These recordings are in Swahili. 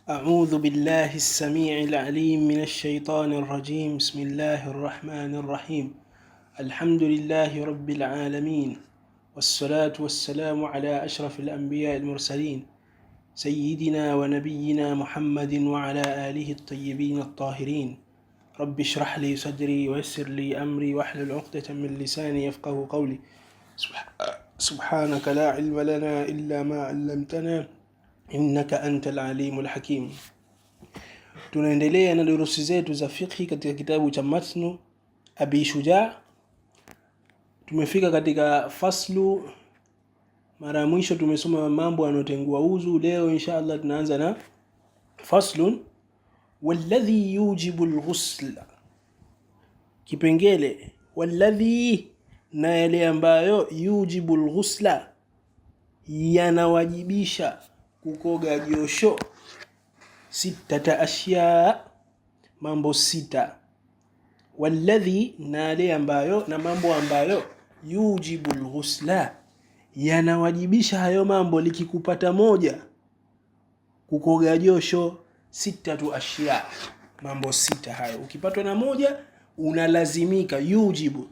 أعوذ بالله السميع العليم من الشيطان الرجيم. بسم الله الرحمن الرحيم. الحمد لله رب العالمين، والصلاة والسلام على أشرف الأنبياء المرسلين سيدنا ونبينا محمد وعلى آله الطيبين الطاهرين. رب اشرح لي صدري ويسر لي أمري واحلل عقدة من لساني يفقه قولي. سبحانك لا علم لنا إلا ما علمتنا innaka antal alimul hakim. Tunaendelea na durusi zetu za fiqh katika kitabu cha Matnu Abi Shujaa. Tumefika katika faslu. Mara ya mwisho tumesoma mambo yanayotengua udhu. Leo inshallah tunaanza na faslun walladhi yujibu alghusl. Kipengele walladhi, na yale ambayo yujibu alghusla, yanawajibisha kukoga josho. Sita ashya, mambo sita. Walladhi, na yale ambayo, na mambo ambayo yujibu alghusla, yanawajibisha hayo mambo. Likikupata moja kukoga josho, sita ashya, mambo sita hayo. Ukipatwa na moja unalazimika, yujibu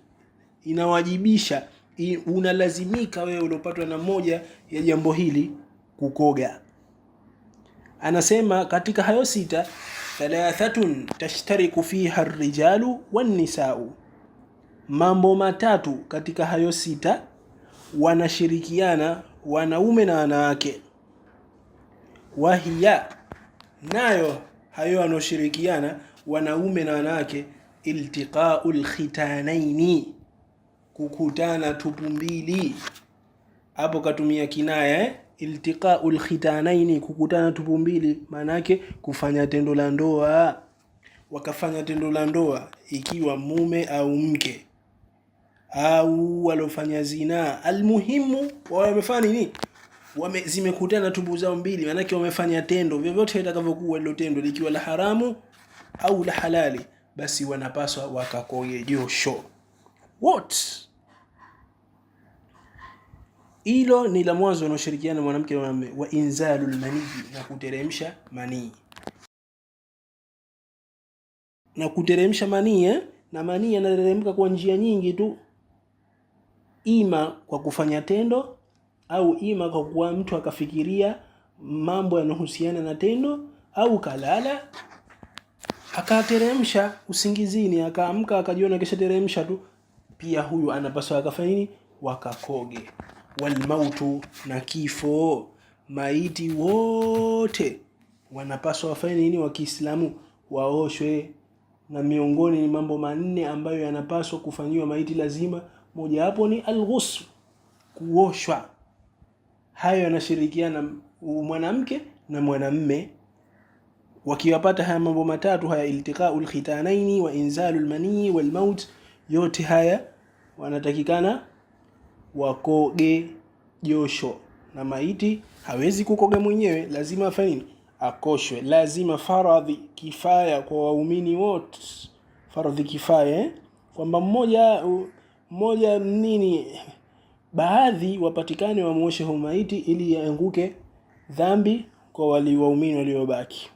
inawajibisha, unalazimika wewe uliopatwa na moja ya jambo hili kukoga. Anasema katika hayo sita, thalathatun tashtariku fiha ar-rijalu wan-nisa'u, mambo matatu katika hayo sita wanashirikiana wanaume na wanawake. Wahiya, nayo hayo wanoshirikiana wanaume na wanawake, iltiqa'ul khitanaini, kukutana tupu mbili. Hapo katumia kinaya iltiqa'ul khitanaini, kukutana tupu mbili, maana yake kufanya tendo la ndoa. Wakafanya tendo la ndoa ikiwa mume au mke au walofanya zina, almuhimu wamefanya nini? Zimekutana tupu zao mbili, maana yake wamefanya tendo. Vyovyote itakavyokuwa hilo tendo, likiwa la haramu au la halali, basi wanapaswa wakakoge josho. What? Hilo ni la mwanzo, wanaoshirikiana mwanamke na mwanamume. Wa inzalul mani, na kuteremsha manii. Na kuteremsha manii, na manii yanateremka kwa njia nyingi tu, ima kwa kufanya tendo au ima kwa kuwa mtu akafikiria mambo yanayohusiana na tendo, au kalala akateremsha usingizini, akaamka akajiona kisha teremsha tu, pia huyu anapaswa akafanya nini? Wakakoge. Walmautu, na kifo, maiti wote wanapaswa wafanye nini? Wa Kiislamu waoshwe. Na miongoni ni mambo manne ambayo yanapaswa kufanyiwa maiti lazima, moja hapo ni alghusl, kuoshwa. Hayo yanashirikiana mwanamke na mwanamume. Wakiwapata haya mambo matatu haya, iltiqa'ul khitanaini wa inzalul mani wal maut, yote haya wanatakikana wakoge josho. Na maiti hawezi kukoga mwenyewe, lazima afanye akoshwe. Lazima faradhi kifaya kwa waumini wote, faradhi kifaya kwamba mmoja nini, baadhi wapatikane wamuoshe huyo maiti ili yaanguke dhambi kwa wali waumini waliobaki.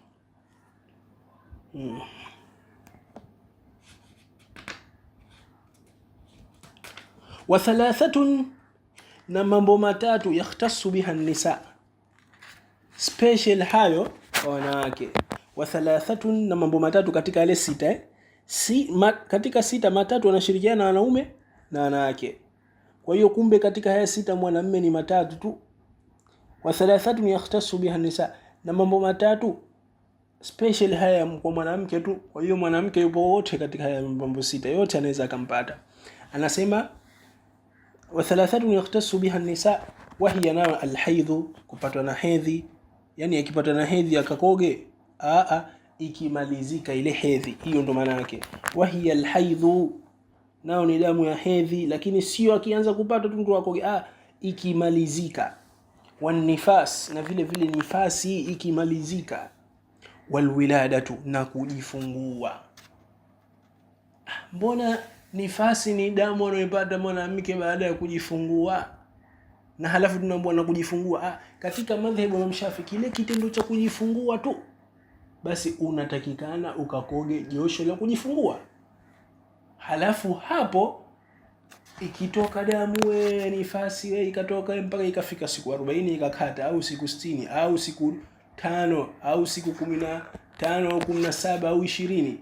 Wa thalathatun, na mambo matatu, yakhtassu biha an-nisa, special hayo kwa wanawake. Wa thalathatun, na mambo matatu katika ile sita katika sita matatu wanashirikiana na wanaume na wanawake. Kwa hiyo kumbe katika haya sita mwanamume ni matatu tu. Wa thalathatun yakhtassu biha an-nisa, na mambo matatu special haya kwa mwanamke tu. Kwa hiyo mwanamke yupo wote katika haya mambo sita, yote anaweza akampata. Anasema wa thalathatun yakhtassu biha an-nisa, wa hiya na al-haidhu, kupatwa na hedhi. Yani akipata na hedhi akakoge, ikimalizika ile hedhi, hiyo ndo maana yake. Wa hiya al-haidhu, nao ni damu ya hedhi, lakini sio akianza kupata tu mtu akoge, ikimalizika. Wan nifas, na vile vile nifasi ikimalizika. Wal wiladatu, na kujifungua. Mbona nifasi ni damu anayopata mwanamke baada ya kujifungua, na halafu tunaambiwa na kujifungua? Katika madhhabu ya Shafi'i kile kitendo cha kujifungua tu basi unatakikana ukakoge josho la kujifungua. Halafu hapo ikitoka damu nifasi ikatoka mpaka ikafika siku 40 ikakata, au siku 60 au siku 5 au siku 15 au 17 au 20,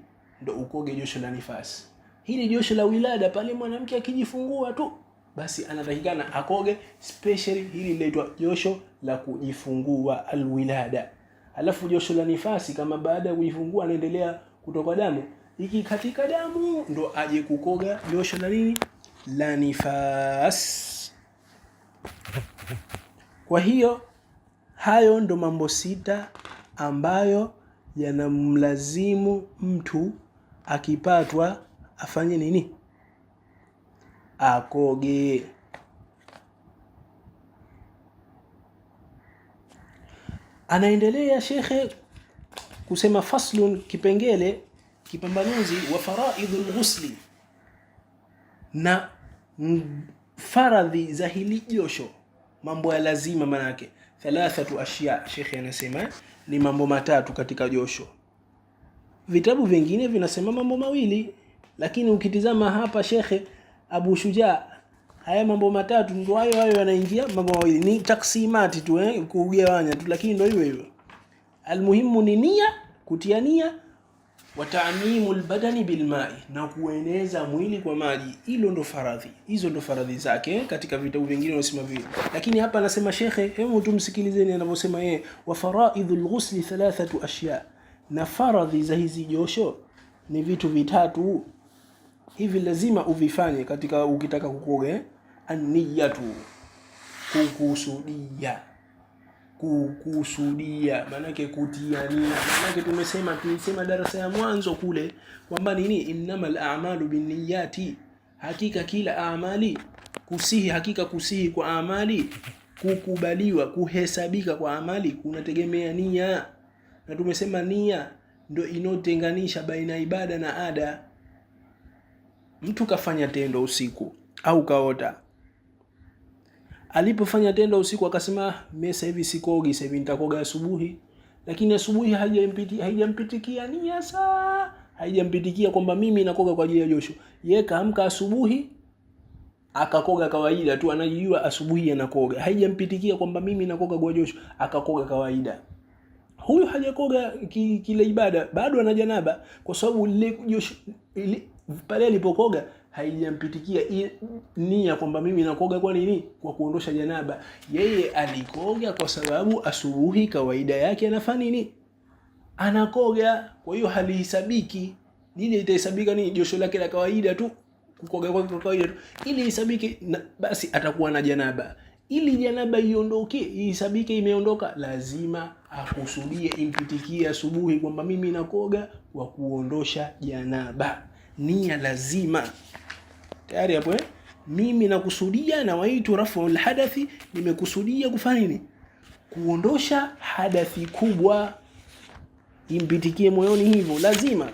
ndo ukoge josho la nifasi. Hili josho la wilada pale mwanamke akijifungua tu, basi anatakikana akoge special. Hili linaitwa josho la kujifungua alwilada. Alafu josho la nifasi kama baada ya kujifungua anaendelea kutoka damu, ikikatika damu ndo aje kukoga josho la nini, la nifas. Kwa hiyo hayo ndo mambo 6 ambayo yanamlazimu mtu akipatwa afanye nini, akoge. Anaendelea shekhe kusema faslun, kipengele kipambanuzi, wa faraidhul ghusli, na faradhi za hili josho, mambo ya lazima. Manake 3 ashya, shekhe anasema ni mambo 3 katika josho. Vitabu vingine vinasema mambo 2, lakini ukitizama hapa shekhe Abu Shujaa, haya mambo 3 ndio hayo yanaingia mambo 2, ni taksimati tu kugawanya tu, lakini ndio hivyo. Almuhimu ni nia, kutia nia, wa ta'mimul badani bil ma'i, na kueneza mwili kwa maji. Hilo ndo faradhi, hizo ndo faradhi zake. Katika vitabu vingine wanasema vile, lakini hapa anasema shekhe, hebu tumsikilizeni anavyosema yeye, wa faraidhul ghusli 3 ashya, na faradhi za hizi josho ni vitu 3 hivi lazima uvifanye katika ukitaka kukoga. An-niyatu, kukusudia, manake kutia nia. Manake tulisema darasa ya mwanzo kule kwamba nini, innamal a'malu binniyati, hakika kila amali kusihi, hakika kusihi kwa amali, kukubaliwa, kuhesabika kwa amali kunategemea nia. Na tumesema nia ndio inotenganisha baina ibada na ada. Mtu kafanya tendo usiku au kaota, alipofanya tendo usiku akasema mimi sasa hivi sikogi, sasa hivi nitakoga asubuhi, lakini asubuhi haijampitikia nia, haijampitikia kwamba mimi nakoga kwa ajili ya josho. Yeye kaamka asubuhi akakoga kawaida tu, anajijua asubuhi anakoga, haijampitikia kwamba mimi nakoga kwa josho, akakoga kawaida. Huyu hajakoga kile ibada, bado ana janaba, kwa sababu ile josho pale alipokoga haijampitikia nia kwamba mimi nakoga kwa nini, kwa kuondosha janaba. Yeye alikoga kwa sababu asubuhi kawaida yake anafanya nini, anakoga. Kwa hiyo halihisabiki nini, itahesabika ni josho lake la kawaida tu, kukoga kwa kawaida tu, ili isabike basi atakuwa na janaba. Ili janaba iondoke, ihesabike imeondoka, lazima akusudie impitikie asubuhi kwamba mimi nakoga kwa kuondosha janaba. Nia lazima tayari hapo mimi nakusudia, na waitu raf'ul hadathi, nimekusudia kufanya nini, kuondosha hadathi kubwa, impitikie moyoni hivyo. Lazima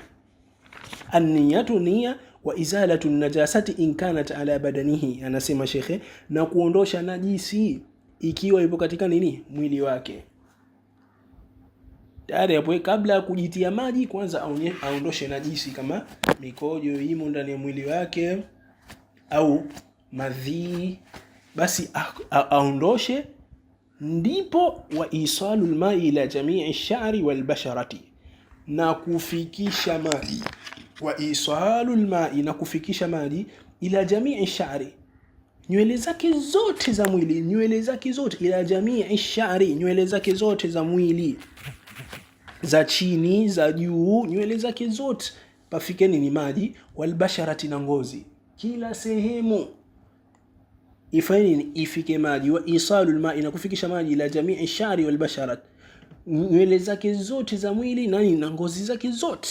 an-niyatu, nia, wa izalatu najasati in kanat ala badanihi, anasema shekhe, na kuondosha najisi ikiwa ipo katika nini, mwili wake. Tayari hapo kabla ya kujitia maji kwanza aondoshe najisi, kama mikojo imo ndani ya mwili wake au madhi, basi aondoshe. Ndipo wa isalul ma'i ila jami'i sha'ri wal basharati, na kufikisha maji, wa isalul ma'i, na kufikisha maji, ila jami'i sha'ri, nywele zake zote za mwili, nywele zake zote, ila jami'i sha'ri, nywele zake zote za mwili, za chini, za juu, nywele zake zote pafike nini, maji. Wal basharati, na ngozi, kila sehemu ifanye ifike maji. Wa isalul ma'i, na kufikisha maji, ila jami'i sha'ri wal basharat, nywele zake zote za mwili na ngozi zake zote.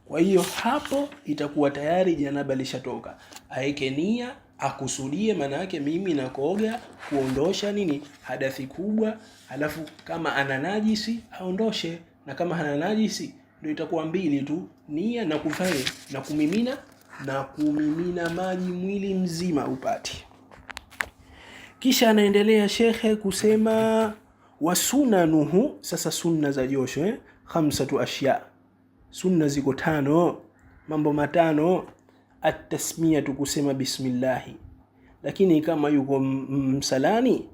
Kwa hiyo hapo itakuwa tayari janaba lishatoka. Aeke nia, akusudie, maana yake mimi nakoga kuondosha nini, hadathi kubwa. Alafu kama ana najisi aondoshe, na kama hana najisi ndio itakuwa 2 tu, nia na kufanya na kumimina maji mwili mzima upate. Kisha anaendelea shekhe kusema wasunanuhu, sasa sunna za josho khamsatu ashya, sunna ziko tano, mambo matano. At-tasmiyatu, kusema bismillahi. Lakini kama yuko msalani,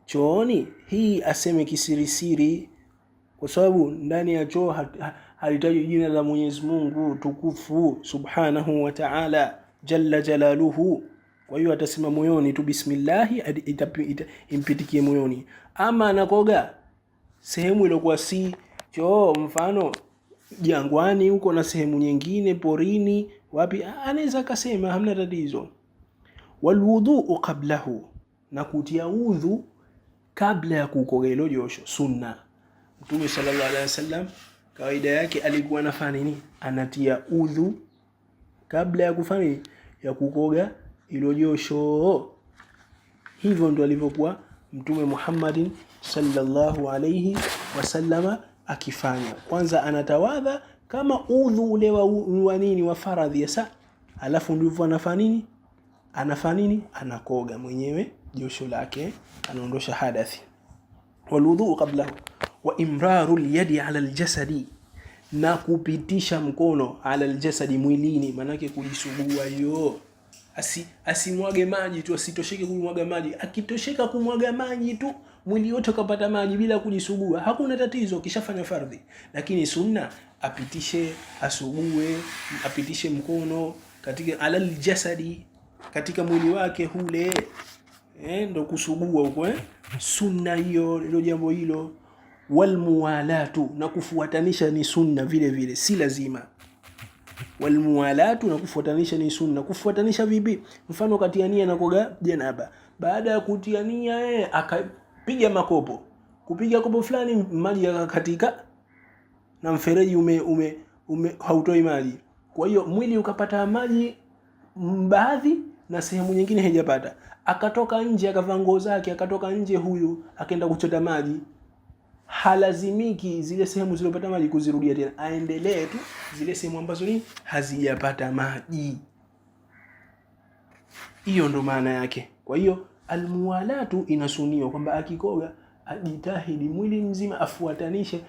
chooni, hii aseme kisirisiri, kwa sababu ndani ya choo halitaji jina la Mwenyezi Mungu tukufu subhanahu wa ta'ala jalla jalaluhu. Kwa hiyo atasema moyoni tu bismillahi, impitikie moyoni. Ama anakoga sehemu iliyokuwa si choo, mfano jangwani huko na sehemu nyingine porini, wapi, anaweza kasema, hamna tatizo. Walwudhu qablahu, na kutia udhu kabla ya kukoga hilo josho, sunna. Mtume sallallahu alaihi wasallam kawaida yake alikuwa anafanya nini? Anatia udhu kabla ya kufanya ya kukoga hilo josho. Hivyo ndo alivyokuwa Mtume Muhammadin sallallahu alaihi wasallama akifanya. Kwanza anatawadha kama udhu ule wa nini, wa faradhi yasa, alafu ndivyo anafanya nini, anakoga mwenyewe josho lake, anaondosha hadathi. Walwudhu qablahu wa imraru al-yadi ala al-jasadi, na kupitisha mkono ala al-jasadi, mwilini, manake kujisugua hiyo. Asimwage maji tu, asitosheke kumwaga maji. Akitosheka kumwaga maji tu, mwili wote ukapata maji bila kujisugua, hakuna tatizo, kishafanya fardhi. Lakini sunna apitishe, asugue, apitishe mkono katika ala al-jasadi, katika mwili wake hule, ndo kusugua huko, sunna hiyo, ndio jambo hilo. Walmuwalatu, na kufuatanisha ni sunna vile vile, si lazima. Walmuwalatu, na kufuatanisha ni sunna. Kufuatanisha vipi? Mfano katiania na koga janaba, baada ya kutiania akapiga makopo, kupiga kopo fulani maji yakakatika na mfereji hautoi maji, kwa hiyo mwili ukapata maji baadhi na sehemu nyingine haijapata, akatoka nje, akavaa nguo zake, akatoka nje huyu, akaenda kuchota maji, halazimiki zile sehemu zilizopata maji kuzirudia tena, aendelee tu zile sehemu ambazo ni hazijapata maji. Hiyo ndo maana yake. Kwa hiyo almuwalatu inasuniwa kwamba akikoga ajitahidi mwili mzima afuatanishe,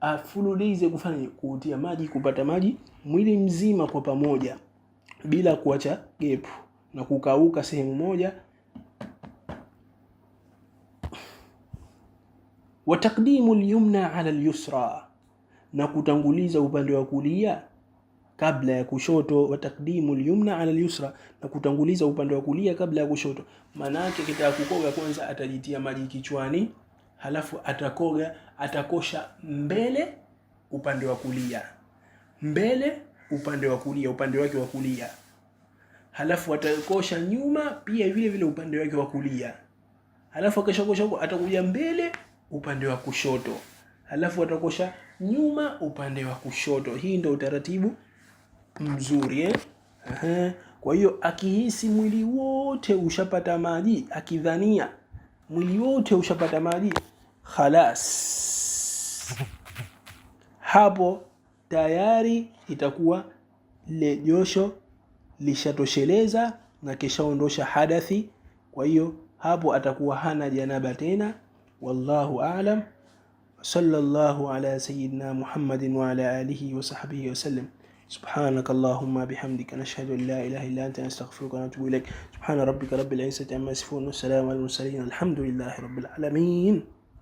afululize kufanya kutia maji, kupata maji mwili mzima kwa pamoja bila kuacha gepu na kukauka sehemu moja. Wa taqdimu al-yumna ala al-yusra, na kutanguliza upande wa kulia kabla ya kushoto. Wa taqdimu al-yumna ala al-yusra, na kutanguliza upande wa kulia kabla ya kushoto. Maana yake kitaka kukoga kwanza atajitia maji kichwani, halafu atakosha mbele upande wa kulia, mbele upande wa kulia, upande wake wa kulia, halafu atakosha nyuma pia vile vile upande wake wa kulia, halafu akishakosha huko atakuja mbele upande wa kushoto, halafu atakosha nyuma upande wa kushoto. Hii ndio utaratibu mzuri, Kwa hiyo akihisi mwili wote ushapata maji, akidhania mwili wote ushapata maji, khalas, hapo tayari itakuwa le josho lishatosheleza na kishaondosha hadathi. Kwa hiyo hapo atakuwa hana janaba tena. Wallahu a'lam. Sallallahu ala sayyidina Muhammadin wa ala alihi wa sahbihi wa sallam. سبحانك اللهم بحمدك نشهد أن لا إله إلا أنت نستغفرك ونتوب إليك. سبحان ربك رب العزة عما يصفون والسلام على المرسلين الحمد لله رب العالمين.